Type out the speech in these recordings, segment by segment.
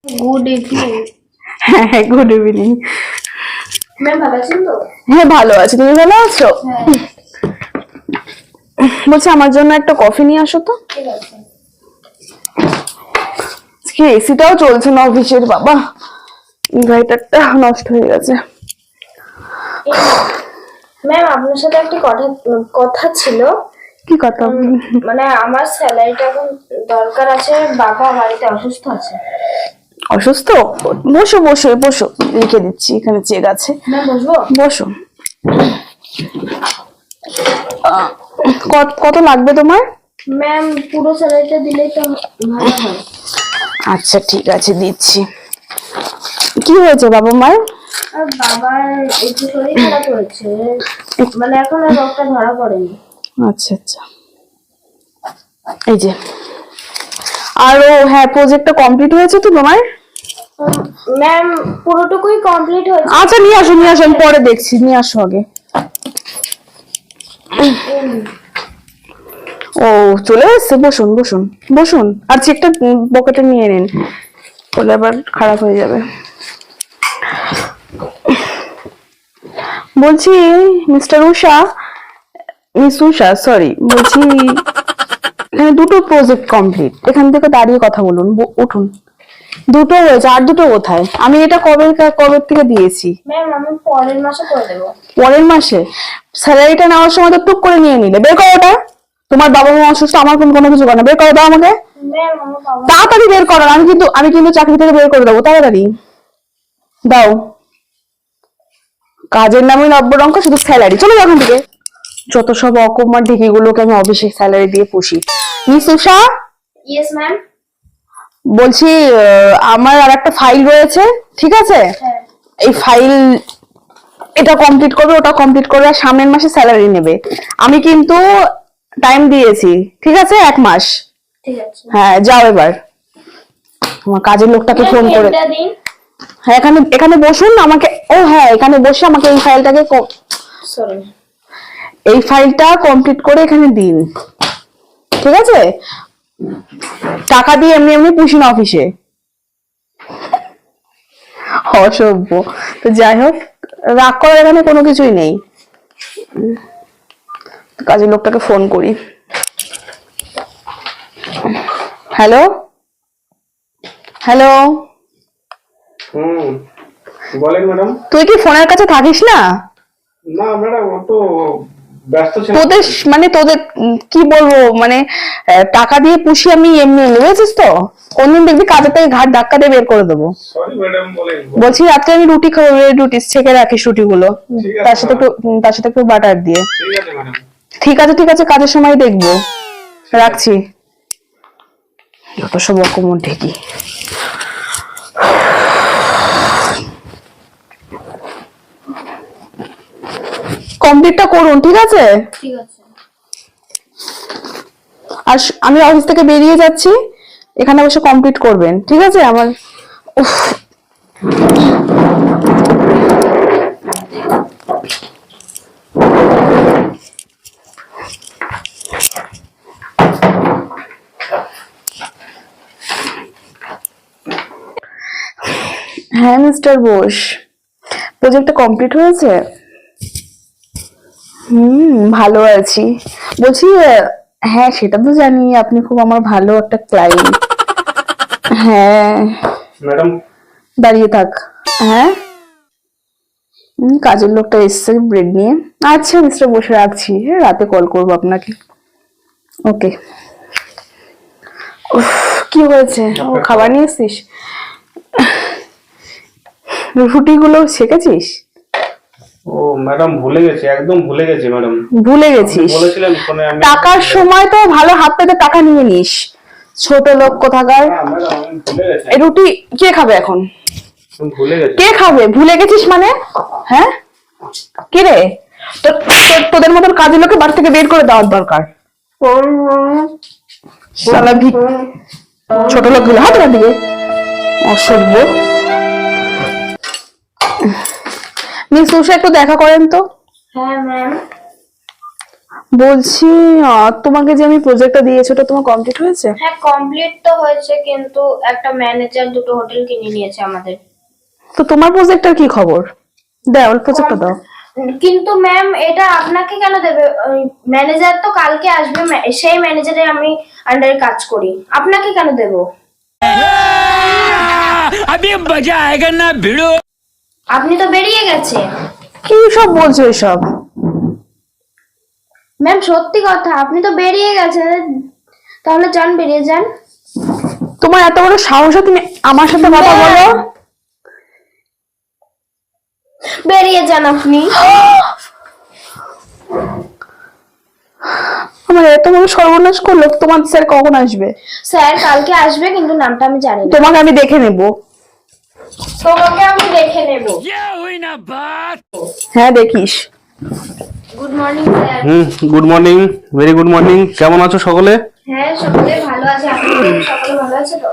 Good evening. হ্যাঁ হ্যাঁ, good evening. Ma'am ভালো আছেন তো? হ্যাঁ ভালো আছি, তুমি ভালো আছো? হ্যাঁ বলছি আমার জন্য একটা কফি নিয়ে আসো তো। ঠিক আছে। কি এসিটাও চলছে না অফিসের, বাবা ইনভার্টারটা নষ্ট হয়ে গেছে। ম্যাম আপনার সাথে একটা কথা ছিল। কি কথা? মানে আমার স্যালারিটা এখন দরকার আছে, বাবা বাড়িতে অসুস্থ আছে। অসুস্থ? বসো বসো বসো, লিখে দিচ্ছি, এখানে চেক আছে। ম্যাম বসবো? বসো। কত লাগবে তোমার? ম্যাম পুরো স্যালারিটা দিলেই তো ভালো হয়। আচ্ছা ঠিক আছে, দিচ্ছি। কি হয়েছে বাবা মায়ের? আর বাবার একটু শরীর খারাপ হয়েছে, মানে এখন আর রোগটা ধরা পড়েনি। আচ্ছা আচ্ছা, এই যে। আর ও হ্যাঁ, প্রজেক্টটা কমপ্লিট হয়েছে তো তোমার? ম্যাম পুরোটুকুই কমপ্লিট হয়েছে। আচ্ছা নিয়ে আসো নিয়ে আসো, আমি পরে দেখছি, নিয়ে আসো আগে। ও চলে এসছে, বসুন বসুন বসুন। আর চেকটা পকেটে নিয়ে নিন, বলে আবার খারাপ হয়ে যাবে। বলছি মিস্টার উষা, মিস উষা সরি, বলছি এখানে দুটো প্রজেক্ট কমপ্লিট, এখান থেকে দাঁড়িয়ে কথা বলুন, উঠুন। দুটো হয়েছে, আর দুটো কোথায়? আমি এটা কবে কবে থেকে দিয়েছি? ম্যাম আমি পরের মাসে করে দেবো। পরের মাসে? স্যালারিটা নেওয়ার সময় তো টুক করে নিয়ে নিলে, বের করো ওটা। তোমার বাবা মা অসুস্থ, আমার কোনো কিছু করে না, বের করে দাও আমাকে। ম্যাম আমার বাবা তাড়াতাড়ি বের করো, আমি কিন্তু চাকরি থেকে বের করে দেবো, তাড়াতাড়ি দাও। কাজের নামে নব্বরঙ্ক, শুধু স্যালারি, চলো এখান থেকে। যত সব অকমার ঢেকিগুলোকে আমি অফিসে স্যালারি দিয়ে পুষি। মিস উষা, ইয়েস ম্যাম। বলছি আমার আর একটা ফাইল রয়েছে, ঠিক আছে? হ্যাঁ এই ফাইল, এটা কমপ্লিট করবে, ওটা কমপ্লিট করবে, আর সামনের মাসে স্যালারি নেবে। আমি কিন্তু টাইম দিয়েছি, ঠিক আছে, 1 মাস। ঠিক আছে। হ্যাঁ যাও এবার, আমার কাজের লোকটাকে ফোন করে। এটা দিন। হ্যাঁ এখানে এখানে বসুন, আমাকে ও হ্যাঁ এখানে বসে আমাকে এই ফাইলটাকে সরি। এই ফাইলটা কমপ্লিট করে এখানে দিন, ঠিক আছে? টাকা দিয়ে এমনি এমনি পুষি না অফিসে, অসভ্য। তো যাই হোক, রাগ করার এখানে কোনো কিছুই নেই। কাজের লোকটাকে ফোন করি। হ্যালো হ্যালো, বলেন ম্যাডাম। তুই কি ফোনের কাছে থাকিস না? না ম্যাডাম, ও তো ব্যস্ত ছিল। তোদের কি বলবো, মানে টাকা দিয়ে পুষি আমি এমনি, বুঝেছিস তো? কোনদিন দেখবি কাজের থেকে ঘাট ধাক্কা দিয়ে বের করে দেবো। সরি ম্যাডাম, বলেন। বলছি রাত্রে আমি রুটি খাবো, রুটি ছেঁকে রাখিস রুটিগুলো, ঠিক আছে, তার সাথে একটু বাটার দিয়ে। ঠিক আছে ম্যাডাম। ঠিক আছে ঠিক আছে, কাজের সময় দেখবো, রাখছি। যত সব অকমন ঢেকি। কমপ্লিটটা করুন, ঠিক আছে? ঠিক আছে। আর আমি অফিস থেকে বেরিয়ে যাচ্ছি, এখানে বসে কমপ্লিট করবেন, ঠিক আছে? আমার উফ, হ্যাঁ মিস্টার বোস, প্রজেক্টটা কমপ্লিট হয়েছে? ভালো আছি। বলছি হ্যাঁ সেটা তো জানি, আপনি খুব আমার ভালো একটা ক্লায়েন্ট। হ্যাঁ ম্যাডাম দাঁড়িয়ে থাক। হ্যাঁ কাজের লোকটা এসছে ব্রেড নিয়ে। আচ্ছা মিস্টার বসে রাখছি, হ্যাঁ রাতে কল করবো আপনাকে। ওকে। কি হয়েছে? ও খাবার নিয়ে এসছিস? রুটিগুলো ছেঁকেছিস? ও ম্যাডাম ভুলে গেছি, একদম ভুলে গেছি ম্যাডাম। ভুলে গেছিস? বলেছিলেন ফোনে আমি। টাকার সময় তো ভালো হাত পেতে টাকা নিয়ে নিস, ছোট লোক কোথাকার। হ্যাঁ ম্যাডাম, আমি ভুলে গেছি। এই রুটি কে খাবে এখন? আমি ভুলে গেছি। কে খাবে? ভুলে গেছিস মানে? হ্যাঁ কে রে? তোদের মতন কাজের লোকে বাড়ি থেকে বের করে দেওয়ার দরকার। শালা ছোট লোক গুলো হাত দিকে, অসভ্য। মিস উষা একটু দেখা করেন তো। হ্যাঁ ম্যাম। বলছি তোমাকে যে আমি প্রজেক্টটা দিয়েছি ওটা তোমার কমপ্লিট হয়েছে? হ্যাঁ কমপ্লিট তো হয়েছে, কিন্তু একটা ম্যানেজার দুটো হোটেল কিনে নিয়েছে আমাদের। তো তোমার প্রজেক্টটার কি খবর? দাও প্রজেক্টটা দাও। কিন্তু ম্যাম এটা আপনাকে কেন দেবে? ম্যানেজার তো কালকে আসবে, সেই ম্যানেজারে আমি আন্ডারে কাজ করি, আপনাকে কেন দেব? अभी मजा आएगा ना भिड़ो। আপনি তো বেরিয়ে গেছে। কি সব বলছো এসব? ম্যাম সত্যি কথা, আপনি তো বেরিয়ে গেছেন, তাহলে যান, বেরিয়ে যান। তোমার এত বড় সাহস তুমি আমার সাথে কথা বলো? বেরিয়ে যান আপনি। আমার এত বড় সর্বনাশ করলো, তোমার স্যার কখন আসবে? স্যার কালকে আসবে, কিন্তু নামটা আমি জানি না। তোমাকে আমি দেখে নেব। তোমাকে আমি দেখে নেব। ये हुई ना बात। হ্যাঁ দেখিস। Good morning sir. Good morning, very good morning. কেমন আছো সকলে? হ্যাঁ সকলে ভালো আছে, আপনাদের সকলে ভালো আছে তো?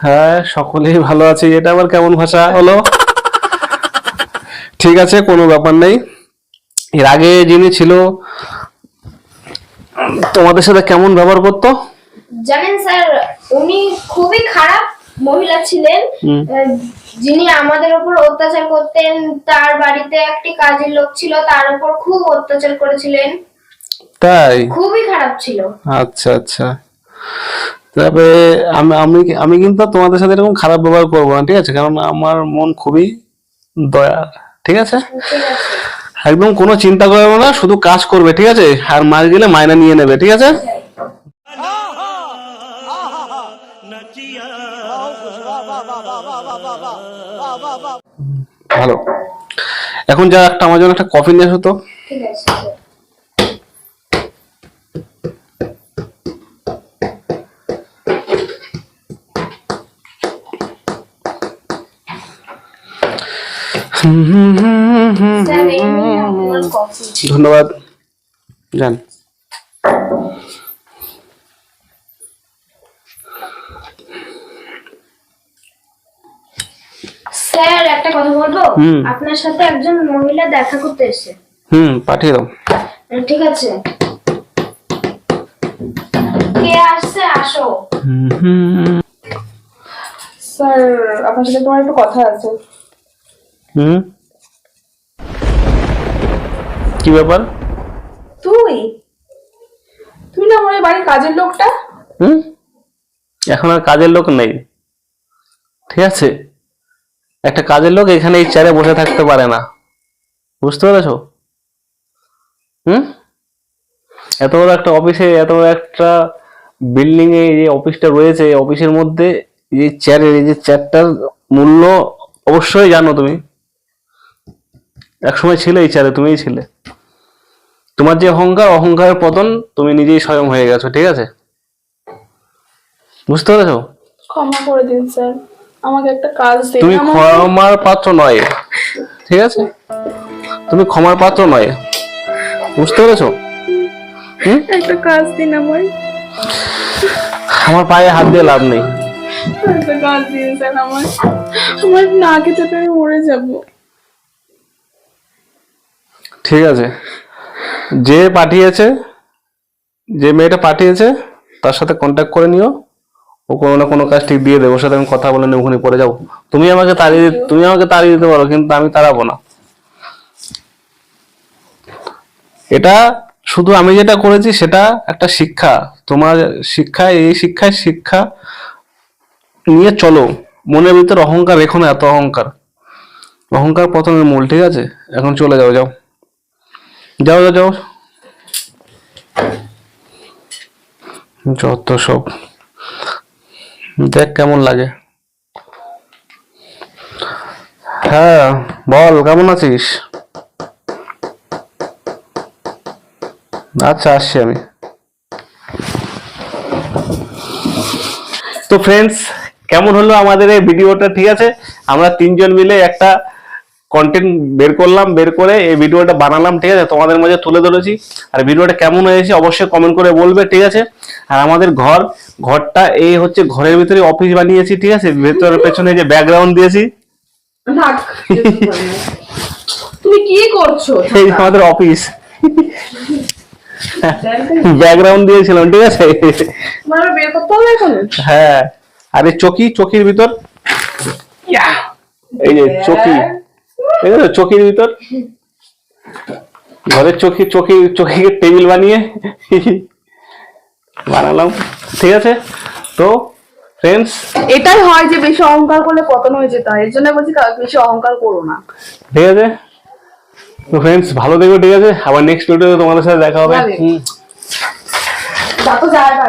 হ্যাঁ সকলেই ভালো আছে। এটা আবার কেমন ভাষা হলো? ঠিক আছে, কোনো ব্যাপার নেই। এর আগে যিনি ছিল তোমাদের সাথে কেমন ব্যবহার করতো? জানেন স্যার, উনি খুবই খারাপ মহিলা ছিলেন, যিনি আমাদের উপর অত্যাচার করতেন। তার বাড়িতে একটি কাজের লোক ছিল, তার উপর খুব অত্যাচার করেছিলেন। তাই? খুবই খারাপ ছিল। আচ্ছা আচ্ছা। তবে আমি আমি আমি কিন্তু তোমাদের সাথে এরকম খারাপ ব্যবহার করবো না, ঠিক আছে? কারণ আমার মন খুবই দয়া, ঠিক আছে? ঠিক আছে। একদম কোনো চিন্তা করবে না, শুধু কাজ করবে, ঠিক আছে? আর মাস গেলে মাইনা নিয়ে নেবে, ঠিক আছে? ভালো। এখন যা একটা আমার জন্য একটা কফি নিয়ে আসো তো। ঠিক আছে স্যার। স্যার এই নিন আপনার কফি। ধন্যবাদ। যান। স্যার একটা কথা বলবো? আপনার সাথে একজন মহিলা দেখা করতে এসেছে। পাঠিয়ে দাও। ঠিক আছে। কে আসছে? আসো। স্যার আপনার সাথে তোমার একটু কথা আছে। কি ব্যাপার? তুই তুই না আমার বাড়ির কাজের লোকটা? এখন আর কাজের লোক নেই, ঠিক আছে? একটা কাজের লোক এখানে এই চেয়ারে বসে থাকতে পারে না, বুঝতে পেরেছো? এত বড় একটা অফিসে, এত বড় একটা বিল্ডিং এ যে অফিসটা রয়েছে, এই অফিসের মধ্যে এই চেয়ারের, এই যে চেয়ারটার মূল্য অবশ্যই জানো তুমি। একসময় ছিলে এই চেয়ারে, তুমিই ছিলে। তোমার যে অহংকার, অহংকারের পতন তুমি নিজেই স্বয়ং হয়ে গেছো, ঠিক আছে? বুঝতে পেরেছো? ক্ষমা করে দিন স্যার, আমাকে একটা কাজ দিন। তুমি ক্ষমার পাত্র নয়, ঠিক আছে? তুমি ক্ষমার পাত্র নয়, বুঝতে পেরেছো? একটা কাজ দিন আমায়। আমার পায়ে হাত দিয়ে লাভ নেই। একটা কাজ দিন স্যার আমায়, আমার না খেতে পেয়ে মরে যাব। ঠিক আছে, যে পাঠিয়েছে, যে মেয়েটা পাঠিয়েছে তার সাথে কন্ট্যাক্ট করে নিও। ও কোনো না কোনো কাজ ঠিক দিয়ে দেবে, ওর সাথে আমি কথা বলে নিয়ে ওখানে পড়ে যাবো। তুমি আমাকে তাড়িয়ে দিতে পারো, কিন্তু আমি তাড়াবো না। এটা শুধু আমি যেটা করেছি সেটা একটা শিক্ষা, তোমার শিক্ষা। এই শিক্ষা নিয়ে চলো। মনের ভিতর অহংকার রেখো না, এত অহংকার পতনের মূল, ঠিক আছে? এখন চলে যাও, যাও যাও যাও যাও। যত সব। দেখ কেমন লাগে। হ্যাঁ বল, কেমন আছিস? আচ্ছা আসছি আমি। তো ফ্রেন্ডস, কেমন হলো আমাদের এই ভিডিওটা? ঠিক আছে, আমরা তিনজন মিলে একটা কন্টেন্ট বের করলাম, বের করে এই ভিডিওটা বানালাম, ঠিক আছে? তোমাদের মাঝে তুলে ধরেছি। আর ভিডিওটা কেমন হয়েছে অবশ্যই কমেন্ট করে বলবে, ঠিক আছে? আর আমাদের ঘরটা এই হচ্ছে, ঘরের ভিতরে অফিস বানিয়েছি, ঠিক আছে? ভেতরের পেছনে যে ব্যাকগ্রাউন্ড দিয়েছি, তুমি কি করছো? এই আমাদের অফিস। ব্যাকগ্রাউন্ড দিয়েছিলাম, ঠিক আছে? মানে বের করতে হবে এখন। হ্যাঁ, আর এই চকির ভিতর, এই যে চকি, ঠিক আছে, চকির ভিতর ঘরের চকিকে টেবিল বানিয়ে বানালাম, ঠিক আছে? তো ফ্রেন্ডস, এটাই হয় যে বেশি অহংকার করলে পতন হয়ে যেতে হয়, এর জন্য বলছি বেশি অহংকার করো না। ঠিক আছে? তো ফ্রেন্ডস, ভালো থেকো, ঠিক আছে? আবার নেক্সট ভিডিওতে তোমাদের সাথে দেখা হবে। যত জায়গা